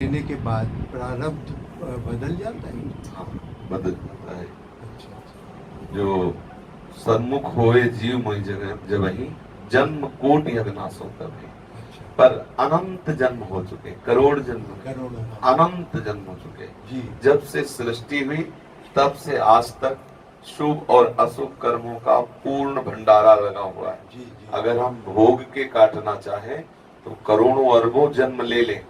लेने के बाद प्रारब्ध बदल जाता है। हाँ, बदल जाता है। अच्छा अच्छा। जो सन्मुख होए जीव मोहि जगह जबहि जन्म कोटि अविनाश होता है। अच्छा। पर अनंत जन्म हो चुके, करोड़ जन्म, करोड़ों। अनंत जन्म हो चुके। जी। जब से सृष्टि हुई तब से आज तक शुभ और अशुभ कर्मों का पूर्ण भंडारा लगा हुआ है। जी जी। अगर हम भोग के काटना चाहें तो करोड़ों अरबों जन्म ले लें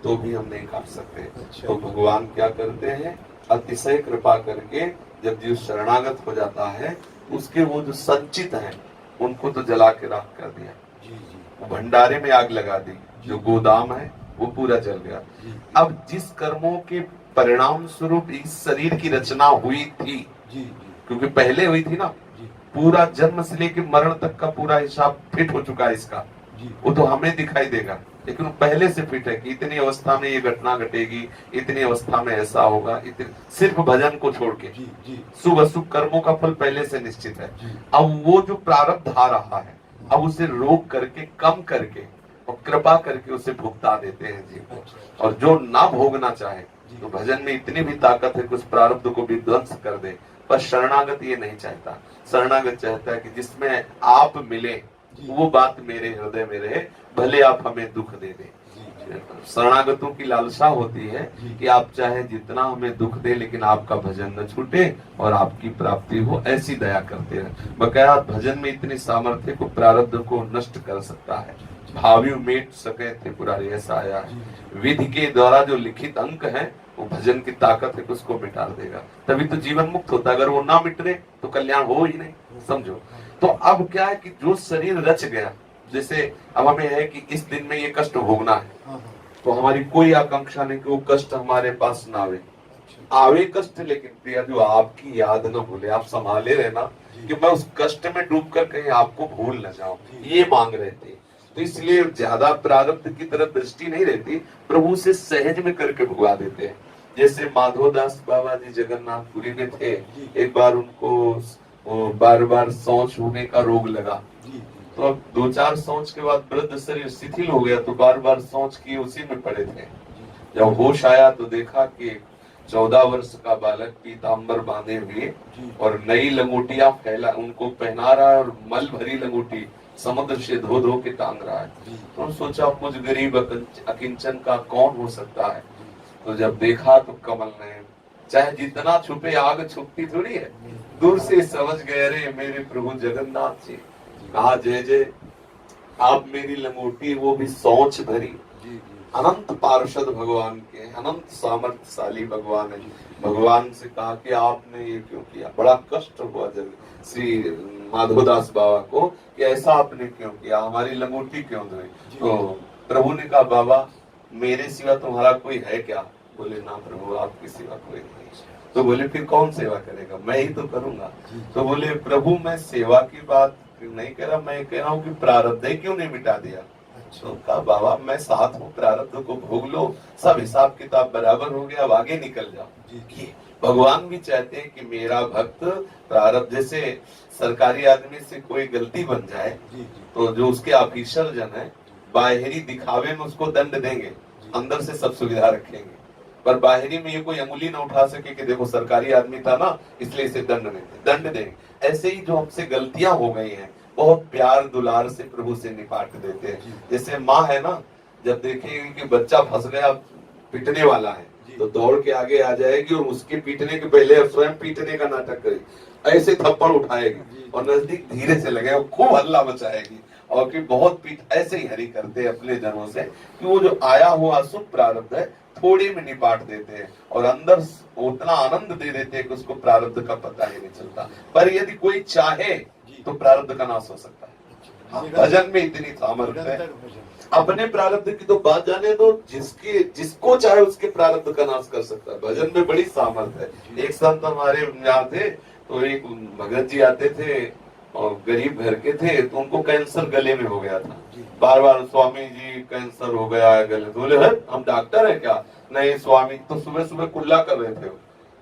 तो भी हम नहीं काट सकते। अच्छा। तो भगवान क्या करते हैं, अतिशय कृपा करके जब जीव शरणागत हो जाता है उसके वो जो संचित हैं उनको तो जला के राख कर दिया। जी जी। वो भंडारे में आग लगा दी, जो गोदाम है वो पूरा जल गया। जी अब जिस कर्मों के परिणाम स्वरूप इस शरीर की रचना हुई थी, जी। जी क्योंकि पहले हुई थी ना, जी। पूरा जन्म से लेकर मरण तक का पूरा हिसाब फिट हो चुका है इसका। जी। वो तो हमें दिखाई देगा, लेकिन वो पहले से फिट है कि इतनी अवस्था में ये घटना घटेगी, इतनी अवस्था में ऐसा होगा, इतनी, सिर्फ भजन को छोड़ के जी जी। शुभ अशुभ कर्मों का फल पहले से निश्चित है। जी। अब वो जो प्रारब्ध आ रहा है, अब उसे रोक करके, कम करके और कृपा करके उसे भुगता देते हैं जीव को। अच्छा। और जो ना भोगना चाहे जी। तो भजन में इतनी भी ताकत है कि उस प्रारब्ध को भी ध्वंस कर दे। पर शरणागत ये नहीं चाहता। शरणागत चाहता है कि जिसमें आप मिले जी। वो बात मेरे हृदय में रहे, भले आप हमें दुख दे दे। जी जी। शरणागतों की लालसा होती है जी। कि आप चाहे जितना हमें दुख दे लेकिन आपका भजन न छूटे और आपकी प्राप्ति हो, ऐसी दया करते हैं। बकाया भजन में इतनी सामर्थ्य को प्रारब्ध को नष्ट कर सकता है। भावी मेट सके त्रिपुरारी, ऐसा आया है। विधि के द्वारा जो लिखित अंक है वो भजन की ताकत है कि उसको मिटा देगा, तभी तो जीवन मुक्त होता है। अगर वो ना मिटने तो कल्याण हो ही नहीं, समझो। तो अब क्या है कि जो शरीर रच गया, जैसे अब हमें है कि इस दिन में ये कष्ट भोगना है, हाँ हाँ। तो हमारी कोई आकांक्षा नहीं कि वो कष्ट हमारे पास ना आवे। अच्छा। आवे कष्ट, लेकिन प्रिया जो आपकी याद न भूले, आप संभाले रहना कि मैं उस कष्ट में डूबकर कहीं आपको भूल न जाऊं, ये मांग रहे थे। तो इसलिए ज्यादा प्रारब्ध की तरफ दृष्टि नहीं रहती, प्रभु से सहज में करके भुगवा देते हैं। जैसे माधोदास बाबा जी जगन्नाथपुरी में थे, एक बार उनको बार बार शौच होने का रोग लगा। तो अब 2-4 शौच के बाद वृद्ध शरीर शिथिल हो गया, तो बार बार शौच किए उसी में पड़े थे। जब होश आया तो देखा कि 14 वर्ष का बालक पीताम्बर बांधे हुए और नई लंगोटियां फैला उनको पहना रहा है, और मल भरी लंगोटी समुद्र से धो धो के टांग रहा है। तो सोचा कुछ गरीब अकिंचन का कौन हो सकता है। तो जब देखा तो कमल नयन, चाहे जितना छुपे आग छुपती थोड़ी है, दूर से समझ गए, अरे मेरे प्रभु जगन्नाथ जी। कहा जय जय, आप मेरी लंगोटी वो भी सोच भरी। अनंत पार्षद भगवान के, अनंत सामर्थ्यशाली भगवान है। भगवान से कहा कि आपने ये क्यों किया। बड़ा कष्ट हुआ जब श्री माधोदास बाबा को कि ऐसा आपने क्यों किया, हमारी लंगोटी क्यों धोई। तो प्रभु ने कहा बाबा मेरे सिवा तुम्हारा कोई है क्या। बोले ना प्रभु आपकी सिवा कोई नहीं। तो बोले फिर कौन सेवा करेगा, मैं ही तो करूंगा। तो बोले प्रभु मैं सेवा की बात नहीं कह रहा, मैं कह रहा हूँ कि प्रारब्ध क्यों नहीं मिटा दिया। तो कहा बाबा मैं साथ हूँ, प्रारब्ध को भोग लो, सब हिसाब किताब बराबर हो गया, अब आगे निकल जाओ। भगवान भी चाहते हैं कि मेरा भक्त प्रारब्ध, जैसे सरकारी आदमी से कोई गलती बन जाए तो जो उसके ऑफिसर जन है बाहरी दिखावे में उसको दंड देंगे, अंदर से सब सुविधा रखेंगे, पर बाहरी में ये कोई अंगुली ना उठा सके कि देखो सरकारी आदमी था ना इसलिए इसे दंड देंगे। ऐसे ही जो हमसे गलतियां हो गई हैं बहुत प्यार दुलार से प्रभु से निपाट देते हैं। जैसे माँ है ना, जब देखेगी कि बच्चा फंस गया पीटने वाला है तो दौड़ के आगे आ जाएगी और उसके पीटने के पहले स्वयं पीटने का नाटक करेगी, ऐसे थप्पड़ उठाएगी और नजदीक धीरे से लगेगा, खूब हल्ला मचाएगी और कि बहुत पीठ, ऐसे ही हरी करते हैं अपने जनों से कि वो जो आया हुआ शुभ प्रारब्ध है थोड़ी में निपाट देते हैं और अंदर उतना आनंद दे देते हैं कि उसको प्रारब्ध का पता ही नहीं चलता। पर यदि कोई चाहे तो प्रारब्ध का नाश हो सकता है। भजन में इतनी सामर्थ्य है। अपने प्रारब्ध की तो बात जाने दो, जिसको चाहे उसके प्रारब्ध का नाश कर सकता है। भजन में बड़ी सामर्थ्य है। एक संत हमारे यहाँ थे, तो एक भगत जी आते थे और गरीब घर के थे, तो उनको कैंसर गले में हो गया था। बार बार स्वामी जी कैंसर हो गया है गले। तो बोले हम डॉक्टर है क्या। नहीं स्वामी, तो सुबह सुबह कुल्ला कर रहे थे।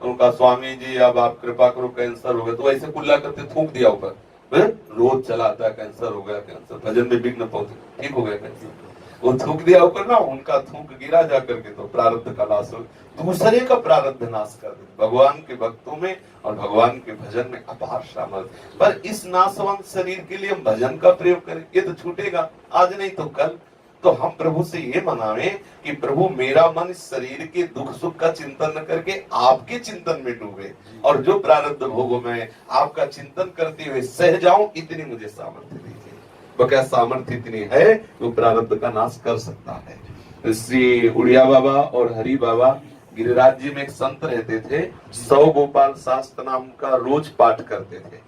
उनका स्वामी जी अब आप कृपा करो कैंसर हो गया, तो ऐसे कुल्ला करते थूक दिया ऊपर, रोज चला आता कैंसर हो गया, कैंसर। भजन में विघ्न पहुंचे, ठीक हो गया कैंसर। वो थूक दिया ऊपर ना, उनका थूक गिरा जा करके तो प्रारब्ध का नाश हो, दूसरे का प्रारब्ध नाश कर दे। भगवान के भक्तों में और भगवान के भजन में अपार सामर्थ्य। पर इस नाशवंत शरीर के लिए हम भजन का प्रयोग करें, ये तो छूटेगा, आज नहीं तो कल। तो हम प्रभु से ये मनावे कि प्रभु मेरा मन इस शरीर के दुख सुख का चिंतन न करके आपके चिंतन में डूबे, और जो प्रारब्ध भोगों में आपका चिंतन करते हुए सह जाऊं, इतनी मुझे सामर्थ्य दीजिए। वो क्या सामर्थ्य इतनी है, वो प्रारब्ध का नाश कर सकता है। श्री उड़िया बाबा और हरि बाबा गिरिराज जी में एक संत रहते थे, 100 गोपाल शास्त्र नाम का रोज पाठ करते थे।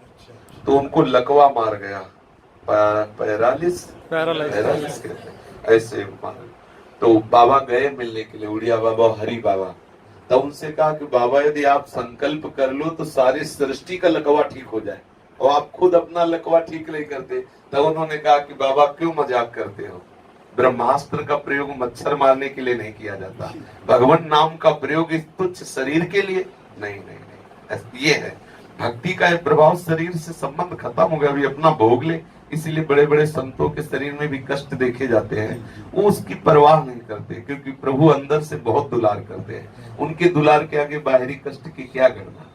तो उनको लकवा मार गया, पैरालिस कहते हैं ऐसे। तो बाबा गए मिलने के लिए, उड़िया बाबा और हरि बाबा। तब उनसे कहा कि बाबा यदि आप संकल्प कर लो तो सारी सृष्टि का लकवा ठीक हो जाए, और आप खुद अपना लकवा ठीक नहीं करते। तब उन्होंने कहा कि बाबा क्यों मजाक करते हो, ब्रह्मास्त्र का प्रयोग मच्छर मारने के लिए नहीं किया जाता, भगवान नाम का प्रयोग इस तुच्छ शरीर के लिए नहीं नहीं नहीं। ये है भक्ति का एक प्रभाव, शरीर से संबंध खत्म हो गया, अभी अपना भोग ले। इसीलिए बड़े बड़े संतों के शरीर में भी कष्ट देखे जाते हैं, वो उसकी परवाह नहीं करते, क्योंकि प्रभु अंदर से बहुत दुलार करते हैं। उनके दुलार के आगे बाहरी कष्ट की क्या गणना।